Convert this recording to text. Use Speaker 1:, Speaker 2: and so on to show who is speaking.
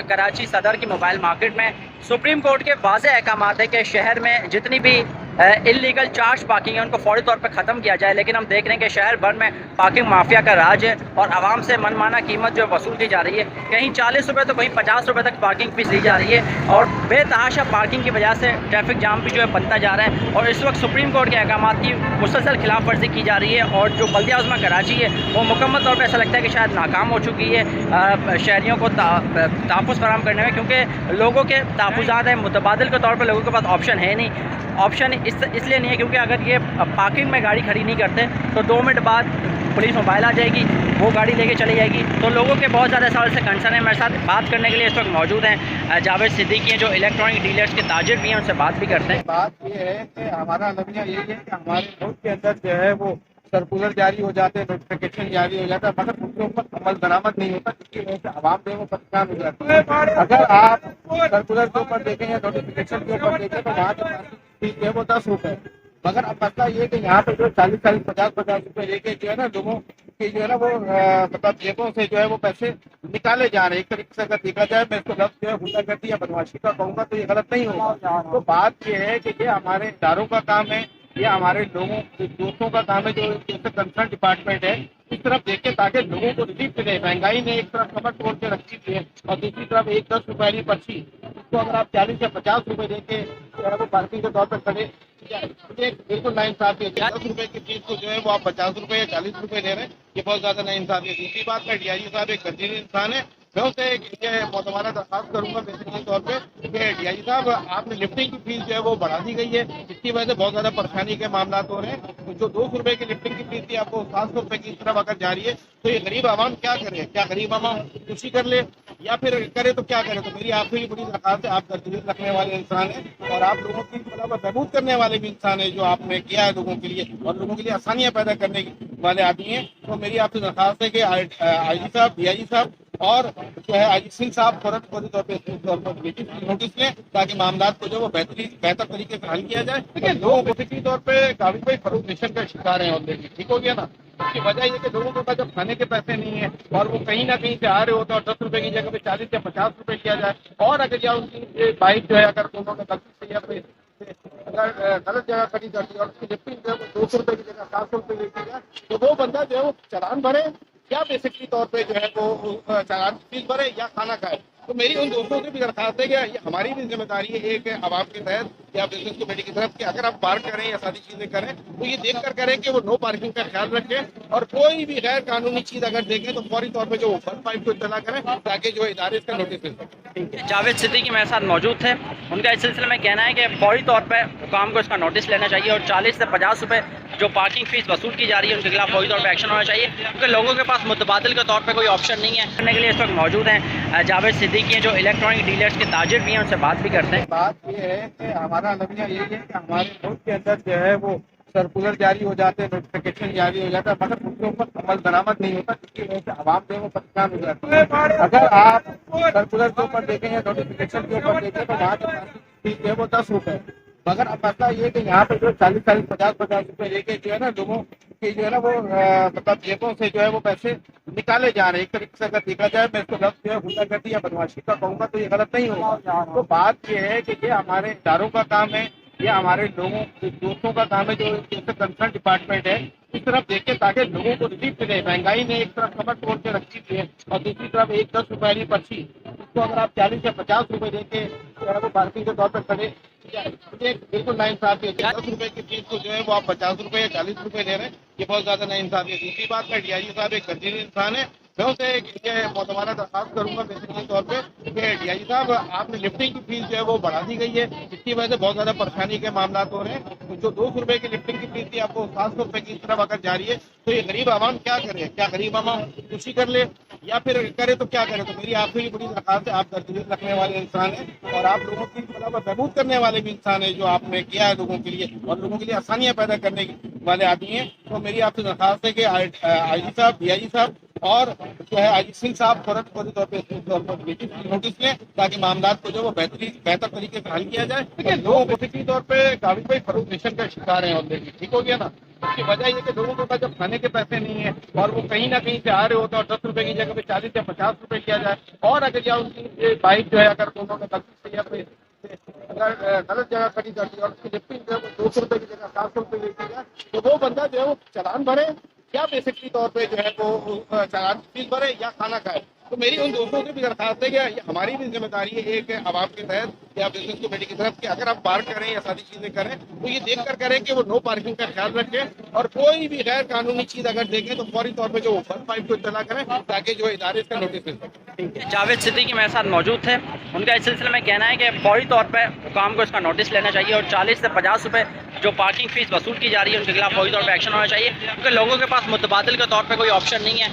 Speaker 1: कराची सदर की mobile market में सुप्रीम कोर्ट के वाज़ेह अहकामात है कि शहर में जितनी भी इलीगल चार्ज पार्किंग है उनको फौरी तौर पर ख़त्म किया जाए। लेकिन हम देख रहे हैं कि शहर भर में पार्किंग माफिया का राज है और आवाम से मनमाना कीमत जो वसूल की जा रही है। कहीं 40 रुपये तो कहीं 50 रुपये तक पार्किंग फीस ली जा रही है और बेतहाशा पार्किंग की वजह से ट्रैफिक जाम भी जो है बनता जा रहा है। और इस वक्त सुप्रीम कोर्ट के अहकामात की मुसलसल खिलाफ वर्जी की जा रही है और जो बल्दिया उज़्मा कराची है वो मुकम्मल तौर पर ऐसा लगता है कि शायद नाकाम हो चुकी है शहरियों को तहफ़्फ़ुज़ फराहम करने में, क्योंकि लोगों के तहफ़्फ़ुज़ात हैं मुतबादिल के तौर पर लोगों के पास ऑप्शन है नहीं। ऑप्शन इसलिए नहीं है क्योंकि अगर ये पार्किंग में गाड़ी खड़ी नहीं करते तो 2 मिनट बाद पुलिस मोबाइल आ जाएगी, वो गाड़ी लेके चली जाएगी। तो लोगों के बहुत ज़्यादा सवाल से कंसर्न है। मेरे साथ बात करने के लिए इस वक्त मौजूद हैं जावेद सिद्दीकी हैं जो इलेक्ट्रॉनिक डीलर्स के ताजिर भी हैं, उनसे बात भी करते हैं।
Speaker 2: बात ये है कि हमारा नजरिया यही है कि हमारे मुल्क के अंदर जो है वो सर्कुलर जारी हो जाते हैं, नोटिफिकेशन जारी हो जाता है, मगर उनके ऊपर अमल दरामद नहीं होता, जिसकी वजह से आवाम जो है वो परेशान हो जाती है। अगर आप सर्कुलर के ऊपर देखें या नोटिफिकेशन के ऊपर देखें तो वहाँ जो फीस है वो 10 रुपए, मगर अब मसला ये है कि यहाँ पे जो 40-40, 50-50 रुपए लेके जो है ना लोगों के जो है ना वो मतलब जेबों से जो है वो पैसे निकाले जा रहे हैं। एक तरीके से अगर देखा जाए, मैं इसको लफ्ज़ जो है गुंडागर्दी या बदमाशी का कहूँगा तो ये गलत नहीं होगा। तो बात ये है कि ये हमारे इदारों का काम है, ये हमारे लोगों दोस्तों का काम है जो जैसे कंसर्न डिपार्टमेंट है इस तरफ देखे ताकि लोगों को रिलीफ मिले। महंगाई ने एक तरफ कमर तोड़ के रखी हुई है और दूसरी तरफ एक 10 रुपए वाली पर्ची, उसको अगर आप 40 या 50 रुपए देके जो है वो पार्किंग के तौर पर खड़े, मुझे बिल्कुल नाइंसाफी है। 10 रुपए की चीज को जो है वो आप 50 रुपए या 40 रुपए ले रहे हैं, ये बहुत ज्यादा नाइंसाफी है। दूसरी बात में डीआईजी साहब एक गंभीर इंसान है, मैं उससे मोतबारा दरखास्त करूंगा बेसिकली तौर पे कि डीआईजी साहब आपने लिफ्टिंग की फीस जो है वो बढ़ा दी गई है, इसकी वजह से बहुत ज्यादा परेशानी के मामला हो रहे हैं। तो जो 200 रुपए की लिफ्टिंग की फीस थी आपको 700 रुपए की तरफ अगर जा रही है तो ये गरीब आवाम क्या करे? क्या गरीब आवाम खुशी कर ले या फिर करे तो क्या करे? तो मेरी आपसे ही बड़ी दरखास्त है, आप गर्दनीत रखने वाले इंसान हैं और आप लोगों की बहबूद करने वाले भी इंसान है, जो आपने किया है लोगों के लिए और लोगों के लिए आसानियां पैदा करने वाले आदमी हैं। तो मेरी आपसे दरखास्त है कि आईजी साहब, डीआईजी साहब और जो है आईजी सिंह साहब फौरी तौर पर नोटिस लें ताकि मामला को जो वो बेहतर तरीके से हल किया जाए। देखिए लोग बेसिकली तौर पर काफी भाई फरूख का शिकार है ऑलरेडी, ठीक हो गया ना। उसकी वजह ये कि लोगों के पास जब खाने के पैसे नहीं है और वो कहीं ना कहीं से आ रहे होते हैं और 10 रुपए की जगह पे 40 या 50 रुपए किया जाए, और अगर या उनकी बाइक जो है अगर उन्होंने गलती से या फिर अगर गलत जगह खड़ी कर दी और उसकी लिफ्टिंग जो है 200 रुपए की जगह 700 रुपए लेके जाए, तो वो बंदा जो है वो चालान भरे या बेसिकली तौर पे जो है वो चालान फीस भरे या खाना खाए। तो मेरी उन दोस्तों से भी दरखास्त है कि ये हमारी भी जिम्मेदारी है एक आवाम के तहत या बिजनेस कमेटी की तरफ कि अगर आप पार्क करें या सारी चीजें करें तो ये देख कर करें कि वो नो पार्किंग का ख्याल रखें और कोई भी गैर कानूनी चीज अगर देखें तो फौरी तौर पर जो वन पाइप को इत्तला करें ताकि जो इदारे इसका नोटिस मिल सके।
Speaker 1: जावेद सिद्दीकी मेरे साथ मौजूद थे, उनका इस सिलसिले में कहना है कि फौरी तौर पर हुकाम को इसका नोटिस लेना चाहिए और 40 से 50 रुपये जो पार्किंग फीस वसूल की जा रही है उनके खिलाफ फौरी तौर पर एक्शन होना चाहिए, क्योंकि लोगों के पास मुतबादिल के तौर पर कोई ऑप्शन नहीं है। करने के लिए इस वक्त मौजूद हैं जावेद सिद्दीकी हैं जो इलेक्ट्रॉनिक डीलर्स के ताजिर भी हैं, उनसे बात भी करते हैं।
Speaker 2: बात ये है कि हमारा नजरिया यही है कि हमारे मुल्क के अंदर जो है वो सर्कुलर जारी हो जाते हैं, नोटिफिकेशन जारी हो जाता है, मगर उनके ऊपर अमल दरामद नहीं होता, जिसकी वजह से आवाम जो है वो परेशान हो जाती है। अगर आप सर्कुलर के ऊपर देखें या नोटिफिकेशन के ऊपर देखें तो वहाँ जो फीस है वो 10 रुपए, मगर अब मसला ये है कि यहाँ पे जो 40-40, 50-50 रुपए लेके जो है ना लोगों के जो है ना वो मतलब जेबों से जो है वो पैसे निकाले जा रहे हैं। एक तरीके से अगर देखा जाए, मैं इसको लफ्ज़ जो है गुंडागर्दी या बदमाशी का कहूँगा तो ये गलत नहीं होगा। तो बात ये है कि ये हमारे इदारों का काम है, ये हमारे लोगों दोस्तों का काम है जो जैसे कंसर्न डिपार्टमेंट है इस तरफ देखे ताकि लोगों को रिलीफ मिले। महंगाई ने एक तरफ कमर तोड़ के रखी हुई है और दूसरी तरफ एक 10 रुपए वाली पर्ची, उसको अगर आप 40 या 50 रुपए देके जो है वो पार्किंग के तौर पर खड़े, मुझे बिल्कुल नाइंसाफी है। 10 रुपए की चीज को जो है वो आप 50 रुपए या 40 रुपए ले रहे हैं, ये बहुत ज्यादा नाइंसाफी है। दूसरी बात में डीआईजी साहब एक गंभीर इंसान है, मैं उससे मोतबारा दरखास्त करूंगा बेसिकली तौर पे कि डीआईजी साहब आपने लिफ्टिंग की फीस जो है वो बढ़ा दी गई है, इसकी वजह से बहुत ज्यादा परेशानी के मामला हो रहे हैं। तो जो 200 रुपए की लिफ्टिंग की फीस थी आपको 700 रुपए की तरफ अगर जा रही है तो ये गरीब आवाम क्या करे? क्या गरीब आवाम खुशी कर ले या फिर करे तो क्या करे? तो मेरी आपसे ही बड़ी दरखास्त है, आप गर्दनीत रखने वाले इंसान हैं और आप लोगों की बहबूद करने वाले भी इंसान है, जो आपने किया है लोगों के लिए और लोगों के लिए आसानियां पैदा करने वाले आदमी हैं। तो मेरी आपसे दरखास्त है कि आईजी साहब, डीआईजी साहब और जो है आईजी सिंह साहब फौरी तौर पर नोटिस लें ताकि मामला को जो वो बेहतर तरीके से हल किया जाए। देखिए लोग बेसिकली तौर पर काफी भाई फरूख का शिकार है ऑलरेडी, ठीक हो गया ना। اس کی وجہ یہ کہ لوگوں کے پاس جب کھانے کے پیسے نہیں ہیں اور وہ کہیں نہ کہیں سے آ رہے ہوتے ہیں اور 10 روپے کی جگہ پہ 40 یا 50 روپے کیا جائے، اور اگر یا ان کی بائک جو ہے اگر انہوں نے غلطی سے یا پھر اگر غلط جگہ کھڑی کر دی اور اس کی لفٹنگ جو ہے وہ 200 روپے کی جگہ 700 روپے لے کے جائے، تو وہ بندہ جو ہے وہ چلان بھرے یا بیسکلی طور پہ جو ہے وہ چلان فیس بھرے یا کھانا کھائے۔ تو میری ان دوستوں سے بھی درخواست ہے کہ ہماری بھی ذمہ داری ہے ایک عوام کے تحت یا بزنس کمیٹی کی طرف کہ اگر آپ پارک کریں یا ساری چیزیں کریں تو یہ دیکھ کر کریں کہ وہ نو پارکنگ کا خیال رکھیں، اور کوئی بھی غیر قانونی چیز اگر دیکھیں تو فوری طور پہ جو ون فائیو کو اطلاع کریں تاکہ جو ادارے اس کا نوٹس مل سکے۔
Speaker 1: جاوید صدیقی میرے ساتھ موجود تھے، ان کا اس سلسلے میں کہنا ہے کہ فوری طور پہ حکام کو اس کا نوٹس لینا چاہیے اور 40 سے 50 روپے جو پارکنگ فیس وصول کی جا رہی ہے ان کے خلاف فوری طور پہ ایکشن ہونا چاہیے، کیونکہ لوگوں کے پاس متبادل کے طور پہ کوئی آپشن نہیں ہے۔